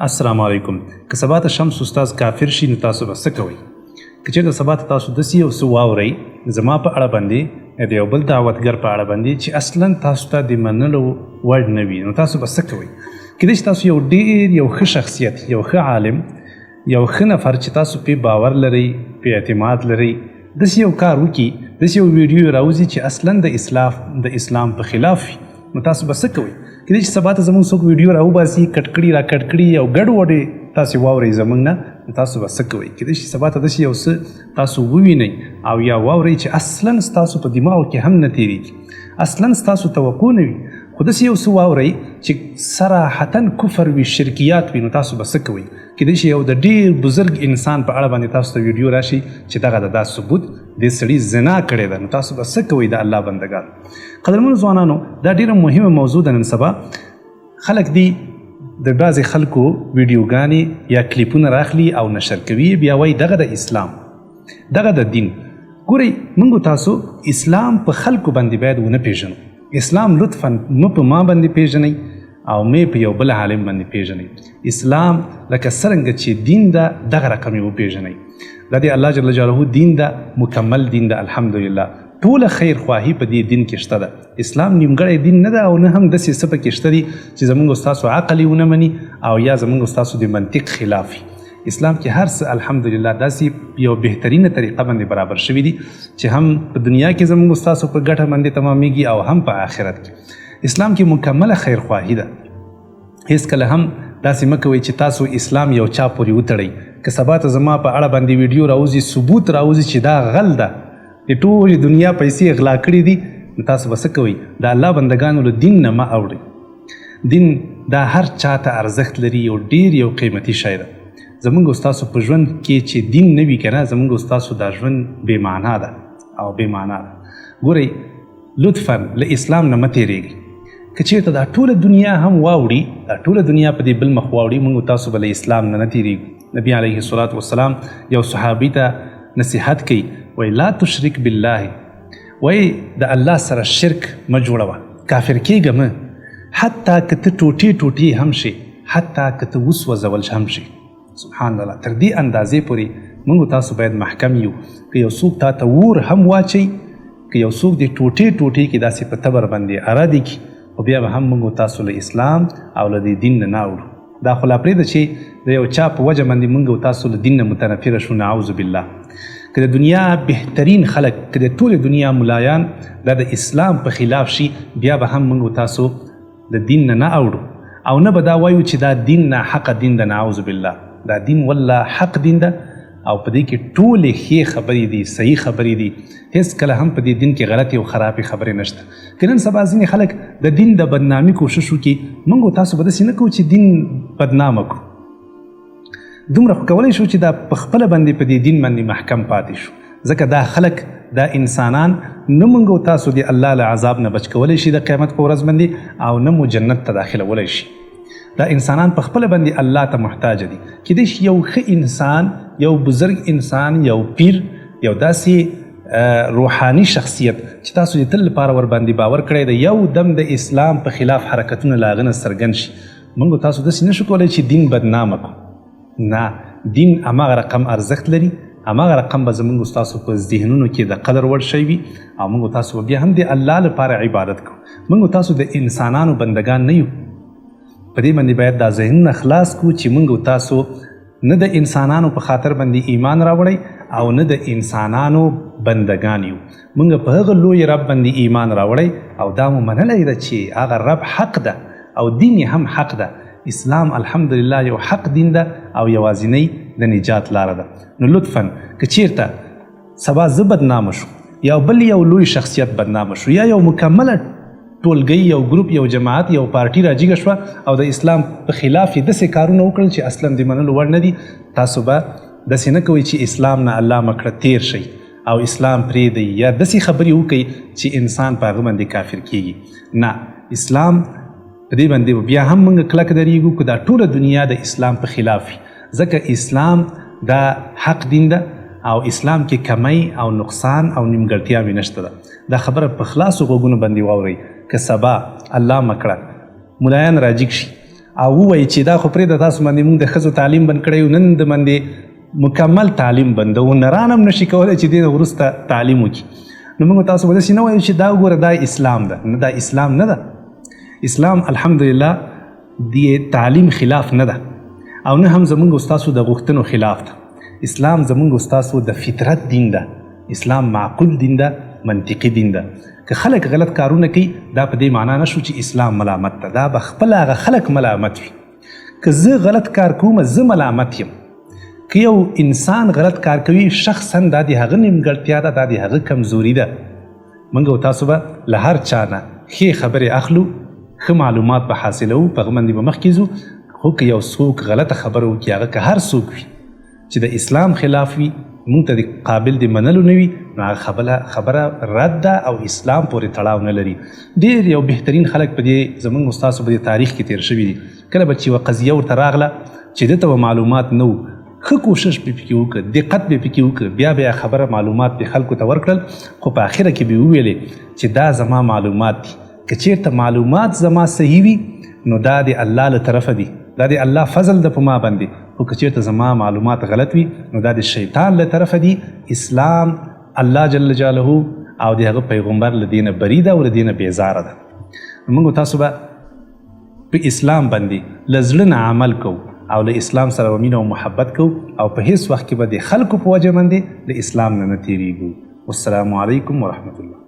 السلام علیکم. که سبا ته شمس استاد کافر شي نو تاسو به څه کوئ؟ که چېرته سبا ته تاسو داسې یو څه واورئ زما په اړه باندې د یو بل دعوتګر په اړه باندې چې اصلا تاسو ته د منلو وړ نه وي، نو تاسو به څه کوئ؟ کېدای شي تاسو یو ډېر یو ښه شخصیت، یو ښه عالم، یو ښه نفر چې تاسو پې باور لرئ، پې اعتماد لرئ، داسې یو کار وکړي، داسې یو ویډیو راوځي چې اصلا د اسلام په خلاف وي، نو تاسو به څه کوئ؟ کېدای شي سبا ته زموږ څوک ویډیو راوباسي، کټ کړي را کټ کړي او ګډوډې تاسې واورئ زموږ نه، نو تاسو به څه کوئ؟ کېدای شي سبا ته داسې یو څه تاسو ووینئ او یا واورئ چې اصلا ستاسو په دماغو کې هم نه تېرېږي، اصلا ستاسو توقع نه وي، خو داسې یو څه واورئ چې صراحتا کفر وي، شرکیات وي، نو تاسو به څه کوئ؟ کېدای شي یو د ډېر بزرګ انسان په اړه باندې تاسو ته ویډیو راشي چې دغه د دا ثبوت دې سړي زنا کړې ده، نو تاسو به څه کوئ د الله بندګانو؟ قدرمنو ځوانانو، دا ډېره مهمه موضوع ده. نن سبا خلک دي د بعضې خلکو ویډیوګانې یا کلیپونه راخلي او نشر کوي، بیا وایي دغه د اسلام، دغه د دین. ګورئ، موږ تاسو اسلام په خلکو باندې باید ونه پیژنو. اسلام لطفا مه په ما باندې پیژنئ او مې په یو بل عالم باندې پیژنئ. اسلام لکه څرنګه چې دین ده دغه رقم یې وپیژنئ. دا د الله جل جلاله دین ده، مکمل دین ده، الحمدلله. ټوله خیر خواهي په دې دین کې شته ده. اسلام نیمګړی دین نه ده او نه هم داسې څه پکې شته دي چې زموږ ستاسو عقل یې ونه مني او یا زموږ ستاسو د منطق خلاف وي. اسلام کې هر څه الحمدلله داسې یو بهترینه طریقه باندې برابر شوي دي چې هم په دنیا کې زموږ ستاسو په ګټه باندې تمامیږي او هم په آخرت کې. اسلام کې مکمله خیر خواهي ده. هیڅکله هم داسې مه کوئ چې تاسو اسلام یو چا پورې وتړئ. که سبا ته زما په اړه باندې ویډیو راوځي، ثبوت راوځي چې دا غل ده، د ټولې دنیا پیسې غلا کړي دي، نو تاسو به څه کوئ؟ د الله بندګانو له دین نه مه اوړئ. دین دا هر چا ته ارزښت لري، یو ډېر یو قیمتي شی ده. زموږ ستاسو په ژوند کې چې دین نه وي که نه، زموږ ستاسو دا ژوند بې معنا ده او بې معنا ده. ګورئ، لطفا له اسلام نه مه تېرېږئ. که چېرته دا ټوله دنیا هم واوړي، دا ټوله دنیا په دې بل مخ واوړي، موږ تاسو به له اسلام نه تېرېږو. نبي علیه الصلاة والسلام یو صحابي ته نصیحت کوي، وایي لا تشرک بالله، وایي د الله سره شرک مه جوړوه، کافر کېږه مه، حتی که ته ټوټې ټوټې هم شي، حتی که ته وسوځول هم شي. سبحان الله، تر دې اندازې پورې موږ تاسو باید محکم یو. که یو څوک تا ته اور هم واچوي، که یو څوک دې ټوټې ټوټې کې داسې په تبر باندې اره دي کړي، خو بیا به هم موږ تاسو له اسلام او له دې دین نه نه اوړو. دا خو لا پرېږده چې د یو چا په وجه باندې موږ تاسو له دین نه متنفره شو، نعوذ بالله. که د دنیا بهترین خلک، که د ټولې دنیا ملایان دا د اسلام په خلاف شي، بیا به هم موږ تاسو د دین نه نه اوړو او نه به دا وایو چې دا دین ناحقه دین ده، نعوذ بالله. دا دین والله حق دین ده او په دې کې ټولې ښې خبرې دي، صحیح خبرې دي. هېڅکله هم په دې دین کې غلطې او خرابې خبرې نشته. که نن سبا ځینې خلک د دین د بدنامي کوشش وکړي، موږ تاسو به داسې نه کوو چې دین بدنامه کړو. دومره خو کولی شو چې دا په خپله باندې په دې دین باندې محکم پاتې شو، ځکه دا خلک، دا انسانان نه موږ تاسو د الله له عذاب نه بچ کولی شي د قیامت په ورځ باندې او نه مو جنت ته داخلولی شي. دا انسانان په خپله باندې الله ته محتاج دي. کېدای شي یو ښه انسان، یو بزرګ انسان، یو پیر، یو داسې روحاني شخصیت چې تاسو د تل لپاره ور باندې باور کړی دی، یو دم د اسلام په خلاف حرکتونه له هغه نه څرګند شي. موږ تاسو داسې نشو کولی چې دین بدنامه کړو. نه، دین هماغه رقم ارزښت لري، هماغه رقم به زموږ ستاسو په ذهنونو کې د قدر وړ شی وي او موږ تاسو بیا هم د الله لپاره عبادت کوو. موږ تاسو د انسانانو بندګان نه یو. په دې باندې باید دا ذهنونه خلاص کړو چې موږ تاسو نه د انسانانو په خاطر باندې ایمان راوړئ او نه د انسانانو بندګان یو. موږ په هغه لوی رب باندې ایمان راوړئ او دا مو منلی ده چې هغه رب حق ده او دین هم حق ده. اسلام الحمدلله یو حق دین ده او یوازینی د نجات لاره ده. نو لطفا که چیرته سبا زه بدنامه شو، یا بل یو لوی شخصیت بدنامه شو، یا یو مکمله ټولګۍ، یو ګروپ، یو جماعت، یو پارټي راجیږه شوه او د اسلام په خلاف یې داسې کارونه وکړل چې اصلا د منلو وړ نه دي، تاسو به داسې نه کوئ چې اسلام نه الله مکړه تیر شئ او اسلام پرېږدئ یا داسې خبرې وکئ چې انسان په هغه باندې کافر کیږي. نه، اسلام په دې باندې بیا هم موږ کلک درېږو که دا ټوله دنیا د اسلام په خلاف وي، ځکه اسلام دا حق دین ده او اسلام کې کمی او نقصان او نیمګړتیاوې نشته ده. دا خبره په خلاصو غوږونو باندې واورئ. که سبا الله مکړه ملایان راجیګ شي او ووایي چې دا خو پرېږده تاسو باندې موږ د ښځو تعلیم بند کړی نن د باندې مکمل تعلیم بندو، نران هم نشي کولی چې دې نه وروسته تعلیم وکړي. نو موږ تاسو به داسې نه وایو چې دا وګوره دا اسلام ده. نه، دا اسلام نه ده. اسلام الحمدلله د تعلیم خلاف نه ده او نه هم زمونږ استاسو د غوښتنو خلاف ده. اسلام زمونږ استاسو د فطرت دین ده. اسلام معقول دین ده، منطقي دین ده. که خلک غلط کارونه کوي دا په دې معنا نشو چې اسلام ملامت ده، دا به خپله هغه خلک ملامت وي. که زه غلط کار کوم زه ملامت یم. که یو انسان غلط کار کوي شخصا دا د هغه نیمګړتیا ده، دا د هغه کمزوري ده. موږ او تاسو به له هر چا نه ښې خبرې اخلو، ښه معلومات به حاصلوو، په هغه باندې به مخکې ځو. خو که یو څوک غلطه خبره وکړي، هغه که هر څوک وي چې د اسلام خلاف وي، مونږ ته د قابل د منلو نه وي، نو هغه خبره رد ده او اسلام پورې تړاو نه لري. ډېر یو بهترین خلک په دې زموږ استاسو په دې تاریخ کې تیر شوي دي. کله به چې یوه قضیه ورته راغله چې ده ته به معلومات نه وو، ښه کوشش به پکې وکړه، دقت به پکې وکړه، بیا به خبره معلومات به خلکو ته ورکړل، خو په آخره کې به وویلې چې دا زما معلومات دي. که چېرته معلومات زما صحیح وي نو دا د الله له طرفه دي، دا د الله فضل ده په ما باندې. خو که چېرته زما معلومات غلط وي نو دا د شیطان له طرفه دي. اسلام الله جل جلاله او د هغه پیغمبر له دې نه بري ده او له دې نه بیزاره ده. موږ تاسو به په اسلام باندې له زړه نه عمل کوو او له اسلام سره مینه او محبت کوو او په هیڅ وخت کې به د خلکو په وجه باندې د اسلام نه تیریږو. والسلام علیکم ورحمت الله.